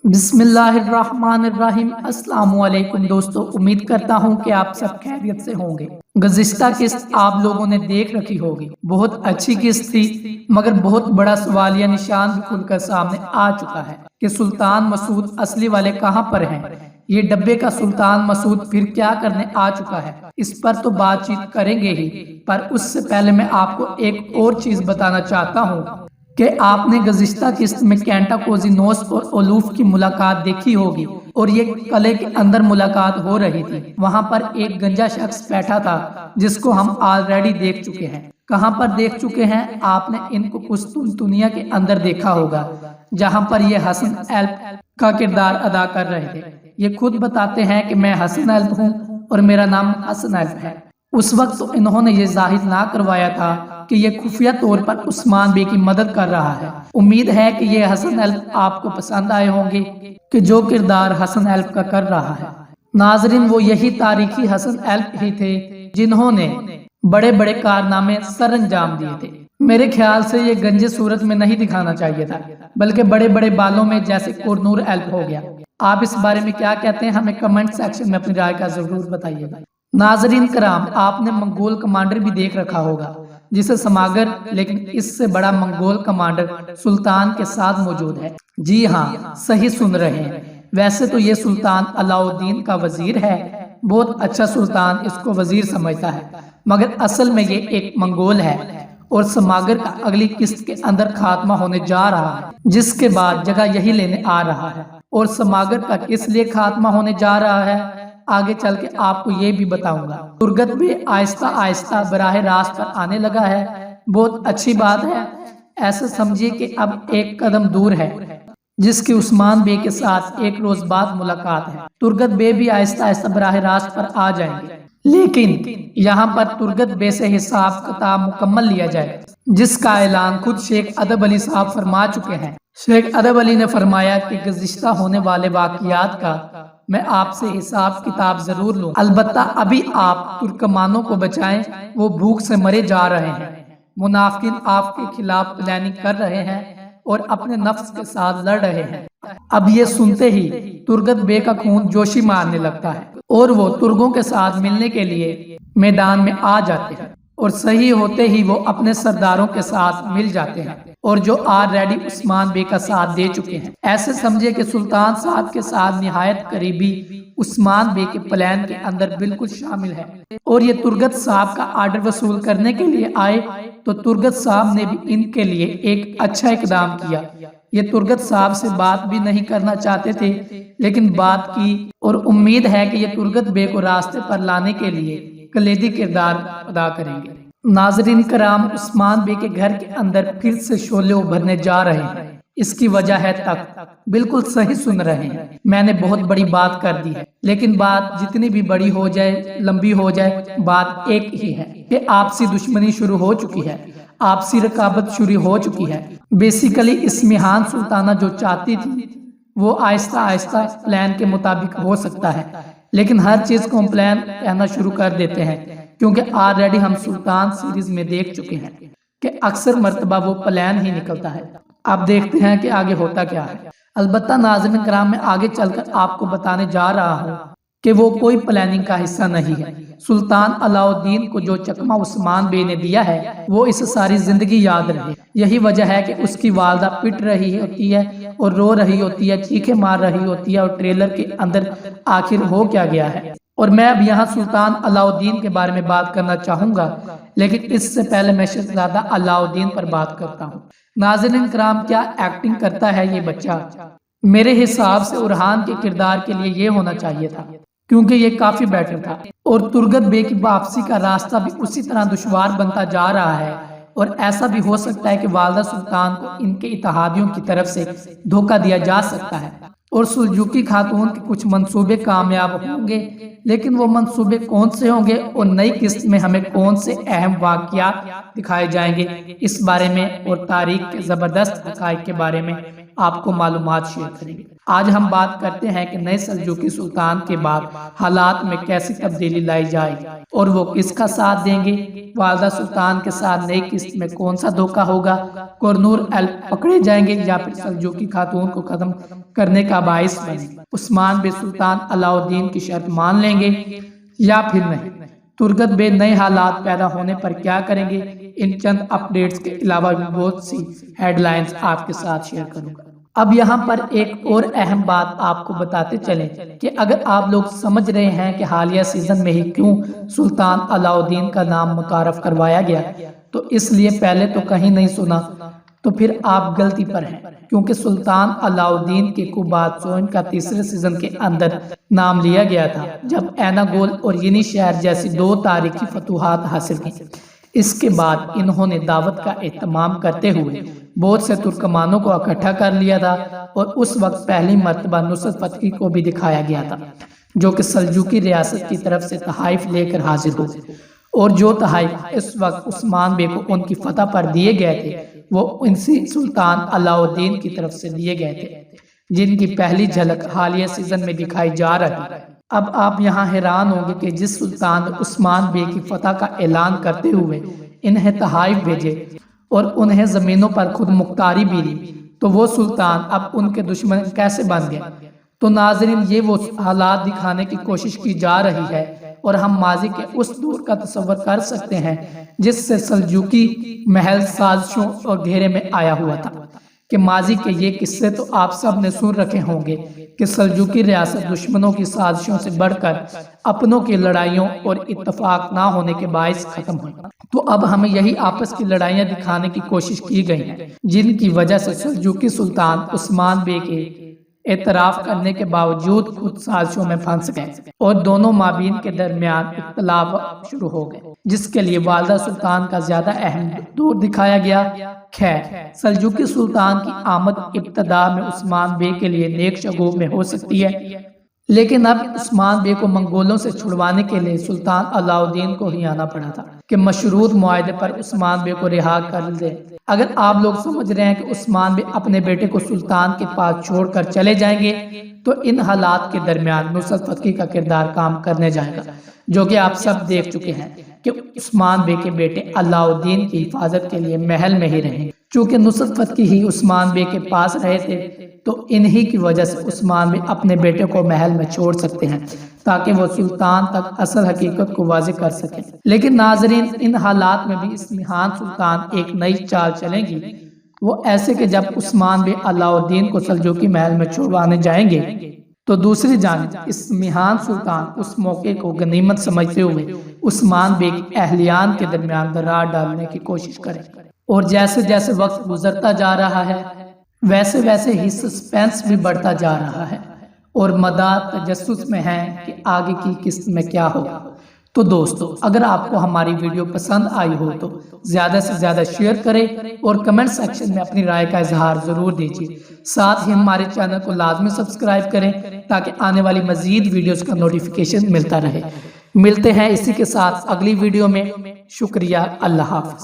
بسم اللہ الرحمن الرحیم۔ السلام علیکم دوستو، امید کرتا ہوں کہ آپ سب خیریت سے ہوں گے۔ گزشتہ قسط آپ لوگوں نے دیکھ رکھی ہوگی، بہت اچھی قسط تھی، مگر بہت بڑا سوالیہ نشان بھی کھل کر سامنے آ چکا ہے کہ سلطان مسعود اصلی والے کہاں پر ہیں۔ یہ ڈبے کا سلطان مسعود پھر کیا کرنے آ چکا ہے، اس پر تو بات چیت کریں گے ہی، پر اس سے پہلے میں آپ کو ایک اور چیز بتانا چاہتا ہوں کہ آپ نے گزشتہ قسط میں کینٹا کوزینوس اور اولوف کی ملاقات دیکھی ہوگی، اور یہ قلعے کے اندر ملاقات ہو رہی تھی۔ وہاں پر ایک گنجا شخص بیٹھا تھا جس کو ہم آلریڈی دیکھ چکے ہیں۔ کہاں پر دیکھ چکے ہیں؟ آپ نے ان کو قسطنطنیہ کے اندر دیکھا ہوگا، جہاں پر یہ حسن ایلپ کا کردار ادا کر رہے تھے۔ یہ خود بتاتے ہیں کہ میں حسن ایلپ ہوں اور میرا نام حسن ایلپ ہے۔ اس وقت تو انہوں نے یہ ظاہر نہ کروایا تھا کہ یہ خفیہ طور پر عثمان بے کی مدد کر رہا ہے۔ امید ہے کہ یہ حسن ایلپ آپ کو پسند آئے ہوں گے کہ جو کردار حسن ایلپ کا کر رہا ہے۔ ناظرین، وہ یہی تاریخی حسن ایلپ ہی تھے جنہوں نے بڑے بڑے کارنامے سر انجام دیے تھے۔ میرے خیال سے یہ گنجے صورت میں نہیں دکھانا چاہیے تھا، بلکہ بڑے بڑے بالوں میں، جیسے کورنور ایلپ ہو گیا۔ آپ اس بارے میں کیا کہتے ہیں؟ ہمیں کمنٹ سیکشن میں اپنی رائے کا ضرور بتائیے گا۔ ناظرین کرام، آپ نے منگول کمانڈر بھی دیکھ رکھا ہوگا جسے سماگر، لیکن اس سے بڑا منگول کمانڈر سلطان کے ساتھ موجود ہے۔ جی ہاں، صحیح سن رہے ہیں۔ ویسے تو یہ سلطان علاؤ الدین کا وزیر ہے، بہت اچھا سلطان اس کو وزیر سمجھتا ہے، مگر اصل میں یہ ایک منگول ہے، اور سماگر کا اگلی قسط کے اندر خاتمہ ہونے جا رہا ہے، جس کے بعد جگہ یہی لینے آ رہا ہے۔ اور سماگر کا کس لیے خاتمہ ہونے جا رہا ہے، آگے چل کے آپ کو یہ بھی بتاؤں گا۔ ترگت بھی آہستہ آہستہ براہ راست پر آنے لگا ہے، بہت اچھی بات ہے۔ ایسا سمجھیے کہ اب ایک قدم دور ہے، جس کی عثمان بے کے ساتھ ایک روز بعد ملاقات ہے۔ ترگت بے بھی آہستہ آہستہ براہ راست پر آ جائیں گے، لیکن یہاں پر ترگت بے سے حساب کتاب مکمل لیا جائے، جس کا اعلان خود شیخ ادب علی صاحب فرما چکے ہیں۔ شیخ ادب علی نے فرمایا کہ گزشتہ ہونے والے واقعات کا میں آپ سے حساب کتاب ضرور لوں، البتہ ابھی آپ ترکمانوں کو بچائیں، وہ بھوک سے مرے جا رہے ہیں۔ منافقین آپ کے خلاف پلاننگ کر رہے ہیں اور اپنے نفس کے ساتھ لڑ رہے ہیں۔ اب یہ سنتے ہی ترگت بے کا خون جوشی مارنے لگتا ہے، اور وہ ترگوں کے ساتھ ملنے کے لیے میدان میں آ جاتے ہیں، اور صحیح ہوتے ہی وہ اپنے سرداروں کے ساتھ مل جاتے ہیں، اور جو آلریڈی عثمان بے کا ساتھ دے چکے ہیں۔ ایسے سمجھے کہ سلطان صاحب کے ساتھ نہایت قریبی عثمان بے کے پلان کے اندر بالکل شامل ہے، اور یہ ترگت صاحب کا آرڈر وصول کرنے کے لیے آئے تو ترگت صاحب نے بھی ان کے لیے ایک اچھا اقدام کیا۔ یہ ترگت صاحب سے بات بھی نہیں کرنا چاہتے تھے، لیکن بات کی، اور امید ہے کہ یہ ترگت بے کو راستے پر لانے کے لیے کلیدی کردار ادا کریں گے۔ ناظرین کرام، عثمان بے کے گھر کے اندر پھر سے شعلے ابھرنے جا رہے ہیں۔ اس کی وجہ ہے تخت۔ بالکل صحیح سن رہے ہیں، میں نے بہت بڑی بات کر دی ہے، لیکن بات جتنی بھی بڑی ہو جائے، لمبی ہو جائے، بات ایک ہی ہے کہ آپسی دشمنی شروع ہو چکی ہے، آپسی رقابت شروع ہو چکی ہے۔ بیسیکلی اسمہان سلطانہ جو چاہتی تھی وہ آہستہ آہستہ پلان کے مطابق ہو سکتا ہے، لیکن ہر چیز کو ہم پلان کہنا شروع کر دیتے ہیں، کیونکہ آلریڈی ہم سلطان سیریز میں دیکھ چکے ہیں کہ اکثر مرتبہ وہ پلان ہی نکلتا ہے۔ اب دیکھتے ہیں کہ آگے ہوتا کیا ہے۔ البتہ ناظرین کرام، میں آگے چل کر آپ کو بتانے جا رہا ہوں کہ وہ کوئی پلاننگ کا حصہ نہیں ہے۔ سلطان علاؤ الدین کو جو چکمہ عثمان بے نے دیا ہے وہ اس ساری زندگی یاد رہے۔ یہی وجہ ہے کہ اس کی والدہ پٹ رہی ہوتی ہے اور رو رہی ہوتی ہے، چیخیں مار رہی ہوتی ہے، اور ٹریلر کے اندر آخر ہو کیا گیا ہے۔ اور میں اب یہاں سلطان علاؤ الدین کے بارے میں بات کرنا چاہوں گا، لیکن اس سے پہلے میں شہزادہ علاؤ الدین پر بات کرتا ہوں۔ ناظرین کرام، کیا ایکٹنگ کرتا ہے یہ بچہ! میرے حساب سے اورحان کے کردار کے لیے یہ ہونا چاہیے تھا، کیونکہ یہ کافی بیٹر تھا، اور ترگت بے کی واپسی کا راستہ بھی اسی طرح دشوار بنتا جا رہا ہے، اور ایسا بھی ہو سکتا ہے کہ والدہ سلطان کو ان کے اتحادیوں کی طرف سے دھوکہ دیا جا سکتا ہے، اور سلجوقی خاتون کے کچھ منصوبے کامیاب ہوں گے، لیکن وہ منصوبے کون سے ہوں گے اور نئی قسط میں ہمیں کون سے اہم واقعات دکھائے جائیں گے، اس بارے میں اور تاریخ کے زبردست حقائق کے بارے میں آپ کو معلومات شیئر کریں گے۔ آج ہم بات کرتے ہیں کہ نئے سلجوقی سلطان کے بعد حالات میں کیسی تبدیلی لائی جائے اور وہ کس کا ساتھ دیں گے۔ والدہ سلطان کے ساتھ نئی قسط میں کون سا دھوکہ ہوگا، قرنور پکڑے جائیں گے یا پھر سلجوقی خاتون کو ختم کرنے کا باعث بنے، عثمان بے سلطان علاء الدین کی شرط مان لیں گے یا پھر نہیں، ترگت بے نئے حالات پیدا ہونے پر کیا کریں گے۔ ان چند اپڈیٹس کے علاوہ بھی بہت سی ہیڈ لائنز آپ کے ساتھ شیئر کروں گا۔ اب یہاں پر ایک اور اہم بات آپ کو بتاتے چلیں کہ اگر آپ لوگ سمجھ رہے ہیں کہ حالیہ سیزن میں ہی کیوں سلطان علاء الدین کا نام متعارف کروایا گیا، تو اس لیے پہلے تو کہیں نہیں سنا، تو پھر آپ غلطی پر ہیں، کیونکہ سلطان علاء الدین کے کوباتسوئن کا تیسرے سیزن کے اندر نام لیا گیا تھا، جب ایناگول اور ینی شہر جیسی 2 تاریخی فتوحات حاصل کی۔ اس کے بعد انہوں نے دعوت کا اہتمام کرتے ہوئے بہت سے ترکمانوں کو اکٹھا کر لیا تھا، اور اس وقت پہلی مرتبہ نصرت فتحی کو بھی دکھایا گیا تھا، جو کہ سلجوقی ریاست کی طرف سے تحائف لے کر حاضر ہوئے، اور جو تحائف اس وقت عثمان بے کو ان کی فتح پر دیے گئے تھے وہ انسی سلطان علاء الدین کی طرف سے دیے گئے تھے، جن کی پہلی جھلک حالیہ سیزن میں دکھائی جا رہی ہے۔ اب آپ یہاں حیران ہوں گے کہ جس سلطان نے عثمان بے کی فتح کا اعلان کرتے ہوئے انہیں تحائف بھیجے اور انہیں زمینوں پر خود مختاری بھی دی، تو وہ سلطان اب ان کے دشمن کیسے بن گئے۔ تو ناظرین، یہ وہ حالات دکھانے کی کوشش کی جا رہی ہے، اور ہم ماضی کے اس دور کا تصور کر سکتے ہیں جس سے سلجوقی محل سازشوں اور گھیرے میں آیا ہوا تھا، کہ ماضی کے یہ قصے تو آپ سب نے سن رکھے ہوں گے کہ سلجوقی ریاست دشمنوں کی سازشوں سے بڑھ کر اپنوں کی لڑائیوں اور اتفاق نہ ہونے کے باعث ختم ہوئی۔ تو اب ہمیں یہی آپس کی لڑائیاں دکھانے کی کوشش کی گئی ہیں، جن کی وجہ سے سلجوقی سلطان عثمان بے کے اعتراف کرنے کے باوجود خود سازشوں میں پھنس گئے، اور دونوں مابین کے درمیان اختلاف شروع ہو گئے، جس کے لیے والدہ سلطان کا زیادہ اہم دور دکھایا گیا۔ خیر، سلجوقی سلطان کی آمد ابتدا میں عثمان بے کے لیے نیک شگون میں ہو سکتی ہے، لیکن اب عثمان بے کو منگولوں سے چھڑوانے کے لیے سلطان علاء الدین کو ہی آنا پڑا تھا کہ مشروط معاہدے پر عثمان بے کو رہا کر دے۔ اگر آپ لوگ سمجھ رہے ہیں کہ عثمان بے اپنے بیٹے کو سلطان کے پاس چھوڑ کر چلے جائیں گے، تو ان حالات کے درمیان نصرت فتحی کا کردار کام کرنے جائے گا، جو کہ آپ سب دیکھ چکے ہیں کہ عثمان بے کے بیٹے علاء الدین کی حفاظت کے لیے محل میں ہی رہیں۔ چونکہ نصرت فتحی ہی عثمان بے کے پاس رہے تھے، تو انہی کی وجہ سے عثمان بے اپنے بیٹے کو محل میں چھوڑ سکتے ہیں تاکہ وہ سلطان تک اصل حقیقت کو واضح کر سکیں۔ لیکن ناظرین، ان حالات میں بھی اسمہان سلطان ایک نئی چال چلیں گی، وہ ایسے کہ جب عثمان بے علاء الدین کو سلجوقی محل میں چھوڑوانے جائیں گے، تو دوسری جانب اسمہان سلطان اس موقع کو غنیمت سمجھتے ہوئے عثمان بے کی اہلیان کے درمیان درار ڈالنے کی کوشش کریں، اور جیسے جیسے وقت گزرتا جا رہا ہے ویسے ویسے ہی سسپینس بھی بڑھتا جا رہا ہے، اور مدار تجسس میں ہے کہ آگے کی قسط میں کیا ہوگا۔ تو دوستو، اگر آپ کو ہماری ویڈیو پسند آئی ہو تو زیادہ سے زیادہ شیئر کریں اور کمنٹ سیکشن میں اپنی رائے کا اظہار ضرور دیجیے۔ ساتھ ہی ہمارے چینل کو لازمی سبسکرائب کریں تاکہ آنے والی مزید ویڈیوز کا نوٹیفیکیشن ملتا رہے۔ ملتے ہیں اسی کے ساتھ اگلی ویڈیو میں۔ شکریہ، اللہ حافظ۔